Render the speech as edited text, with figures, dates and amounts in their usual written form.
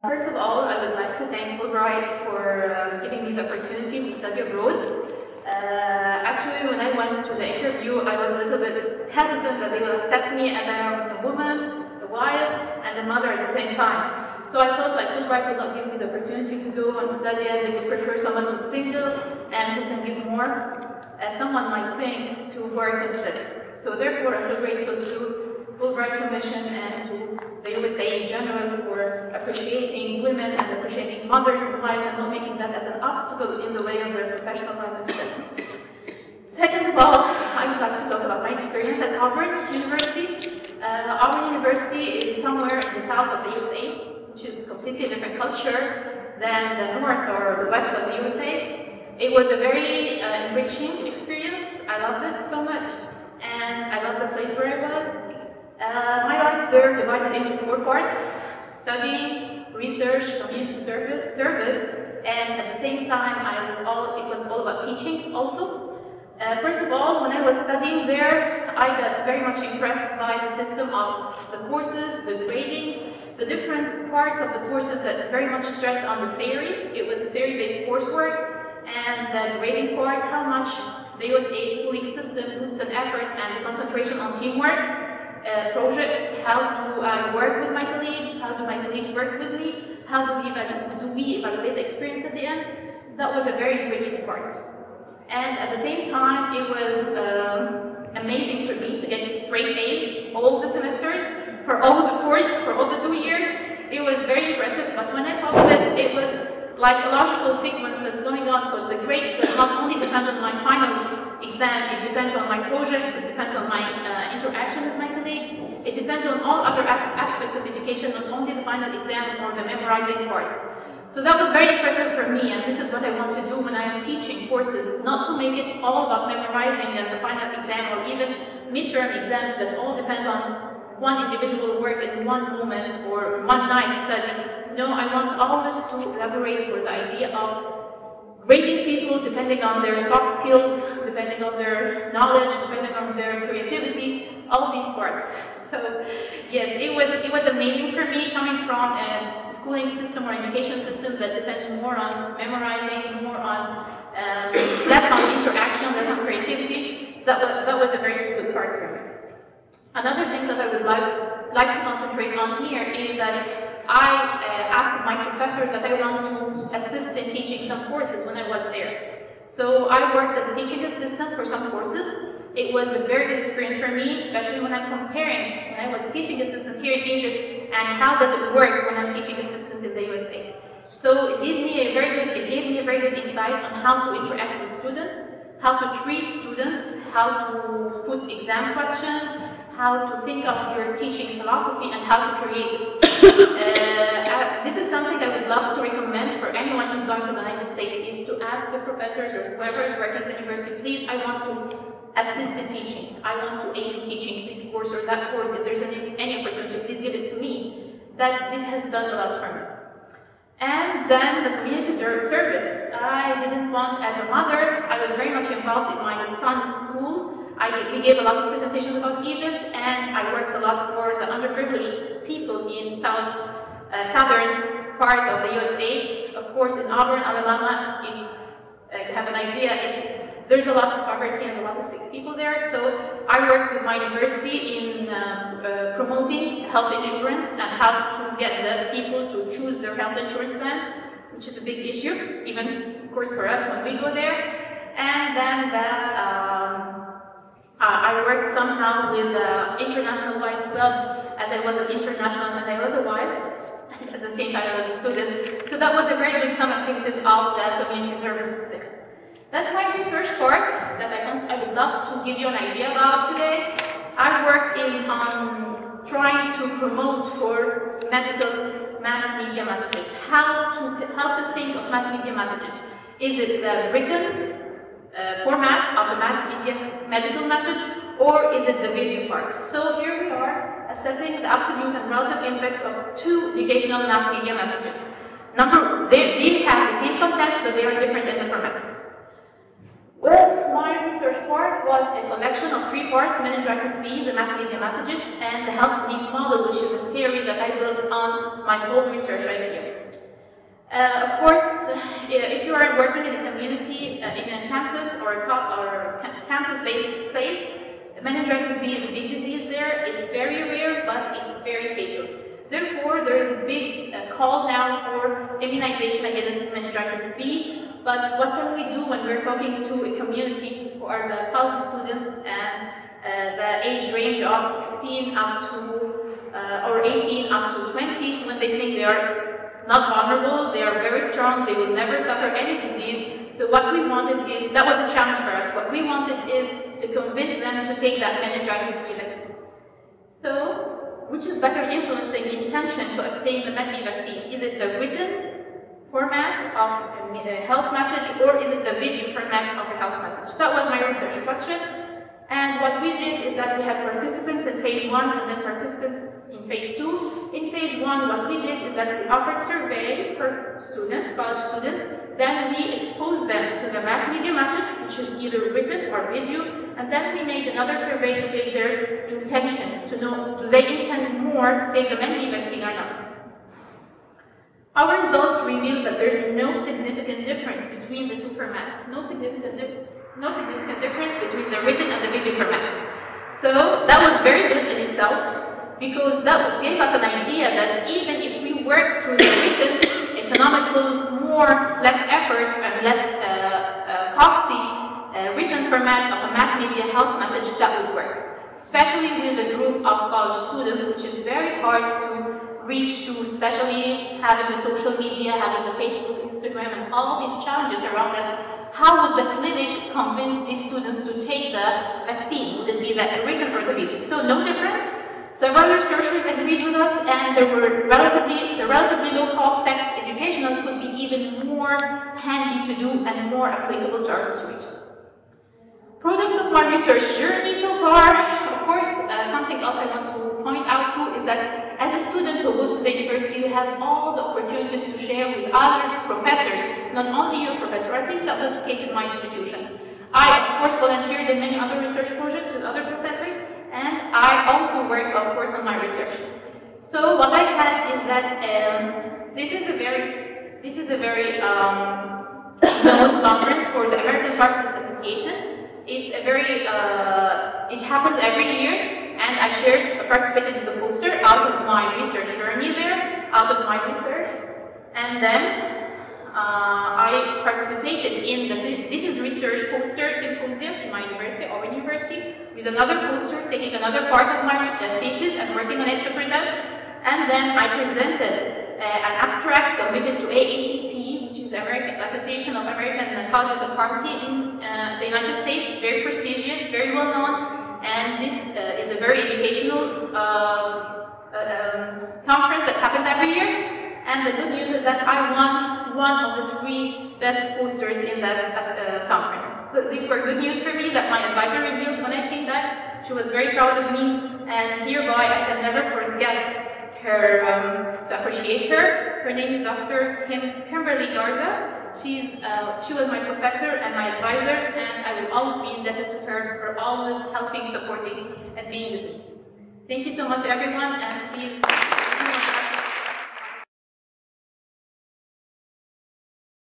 First of all, I would like to thank Fulbright for giving me the opportunity to study abroad. Actually, when I went to the interview, I was a little bit hesitant that they will accept me as I am a woman, a wife, and a mother at the same time. So I felt like Fulbright will not give me the opportunity to go and study, and they would prefer someone who's single and who can give more, as someone might think, to work instead. So therefore, I'm so grateful to Fulbright Commission and to the USA in general for appreciating women and appreciating mothers and wives and not making that as an obstacle in the way of their professional life instead. Second of all, I would like to talk about my experience at Auburn University. Auburn University is somewhere in the south of the USA, which is a completely different culture than the north or the west of the USA. It was a very enriching experience. I loved it so much, and I loved the place where I was. My life there divided into 4 parts: studying, research, community service, and at the same time it was all about teaching also. First of all, when I was studying there, I got very much impressed by the system of the courses, the grading, the different parts of the courses that very much stressed on the theory. It was a theory-based coursework, and the grading part, how much the USA schooling system puts an effort and concentration on teamwork, projects, how do I work with my colleagues, how do my colleagues work with me, how do we evaluate the experience at the end. That was a very enriching part. And at the same time, it was amazing for me to get straight A's all the semesters for all the 2 years. It was very impressive, but when I followed it, it was like a logical sequence that's going on, because the grade does not only depend on my final exam, it depends on my projects, it depends on my interaction with my colleagues, it depends on all other aspects of education, not only the final exam or the memorizing part. So that was very impressive for me, and this is what I want to do when I am teaching courses, not to make it all about memorizing and the final exam or even midterm exams that all depend on one individual work in one moment or one night study. No, I want always to elaborate for the idea of grading people depending on their soft skills, depending on their knowledge, depending on their creativity, all these parts. So yes, it was amazing for me coming from a schooling system or education system that depends more on memorizing, more on less on interaction, less on creativity. That was a very good part for me. Another thing that I would like to concentrate on here is that I asked my professors that I want to assist in teaching some courses when I was there. So I worked as a teaching assistant for some courses. It was a very good experience for me, especially when I'm comparing when I was a teaching assistant here in Egypt and how does it work when I'm teaching assistant in the USA. So it gave me a very good insight on how to interact with students, how to treat students, how to put exam questions, how to think of your teaching philosophy, and how to create it. This is something I would love to recommend for anyone who's going to the United States, is to ask the professors or whoever is working at the university, please, I want to assist in teaching. I want to aid in teaching this course or that course. If there's any opportunity, please give it to me. That this has done a lot for me. And then the community service. I didn't want, as a mother, I was very much involved in my son's school. We gave a lot of presentations about Egypt, and I worked a lot for the underprivileged people in southern part of the USA. Of course, in Auburn, Alabama, if you have an idea, there's a lot of poverty and a lot of sick people there. So I worked with my university in promoting health insurance and how to get the people to choose their health insurance plans, which is a big issue, even, of course, for us when we go there. And then I worked somehow with the International Wives Club, as I was an international and I was a wife. At the same time, I was a student. So that was a very good some activities of the community service there. That's my research part that I would love to give you an idea about today. I work on trying to promote for medical mass media messages. How to think of mass media messages. Is it the written format of the mass media medical message, or is it the video part? So here we are assessing the absolute and relative impact of 2 educational mass media messages. They have the same content, but they are different in the format. Well, my research part was a collection of 3 parts: meningitis B, the mass media messages, and the health belief model, which is a theory that I built on my whole research idea. Of course, if you are working in a community, in a campus or campus-based place, meningitis B is a big disease there. It's very rare, but it's very fatal. Therefore, there is a big call now for immunization against meningitis B. But what can we do when we're talking to a community who are the college students and the age range of 16 up to or 18 up to 20, when they think they are not vulnerable, they are very strong, they will never suffer any disease. So what we wanted is, that was a challenge for us, what we wanted is to convince them to take that meningitis B vaccine. So, which is better influencing the intention to obtain the Met B vaccine? Is it the written format of a health message, or is it the video format of a health message? That was my research question. And what we did is that we had participants in phase 1 and then participants in phase 2. In phase 1, what we did is that we offered survey for students, college students, then we exposed them to the mass media message, which is either written or video, and then we made another survey to take their intentions, to know, do they intend more to take the Met B vaccine or not. Our results revealed that there's no significant difference between the two formats, no significant difference between the written and the video format. So that was very good in itself, because that gave us an idea that even if we work through the written, economical, less effort and less costly written format of a mass media health message, that would work. Especially with a group of college students, which is very hard to reach to, especially having the social media, having the Facebook, Instagram, and all these challenges around us. How would the clinic convince these students to take the vaccine? Would it be the written or the video? So no difference. Several researchers agreed with us, and the relatively low-cost text educational could be even more handy to do and more applicable to our situation. Products of my research journey so far, of course, something else I want to point out too is that as a student who goes to the university, you have all the opportunities to share with other professors, not only your professor, at least that was the case in my institution. I, of course, volunteered in many other research projects with other professors, and I also worked, of course, on my research. So what I had is that this is a very known conference for the American Pharmacists Association. It's a very, it happens every year, and I participated in the poster out of my research journey there, out of my research, and then I participated in this is research poster symposium in my university, Auburn University, with another poster, taking another part of my thesis and working on it to present, and then I presented an abstract submitted to AACP, which is the Association of American Colleges of Pharmacy in the United States, very prestigious, very well known, and this is a very educational conference that happens every year. And the good news is that I won one of the 3 best posters in that conference. So these were good news for me that my advisor revealed when I came back. She was very proud of me, and hereby I can never forget her, to appreciate her. Her name is Dr. Kimberly Garza. She was my professor and my advisor, and I will always be indebted to her for always helping, supporting, and being with me. Thank you so much, everyone, and see you.